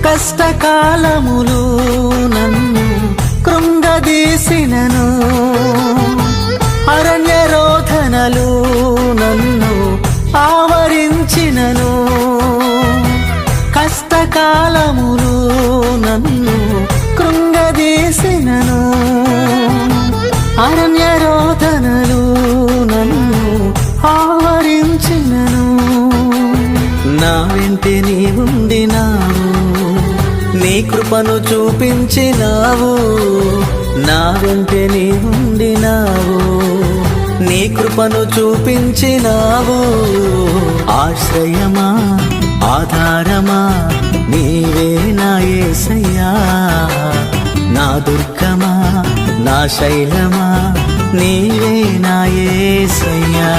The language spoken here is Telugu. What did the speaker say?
కష్టకాలములు నన్ను కృంగదీసినను, అరణ్య రోధనలు నన్ను ఆవరించినను. కష్టకాలములు నన్ను కృంగదీసినను, అరణ్య రోధనలు నన్ను ఆవరించినను. నా వెంటే నీ ఉండినావు, నీ కృపను చూపించినావు. నా వెంటే నీ ఉండినావు, నీ కృపను చూపించినావు. ఆశ్రయమా ఆధారమా నీవే నా యేసయ్యా, నా దుర్గమా నా శైలమా నీవే నా యేసయ్యా.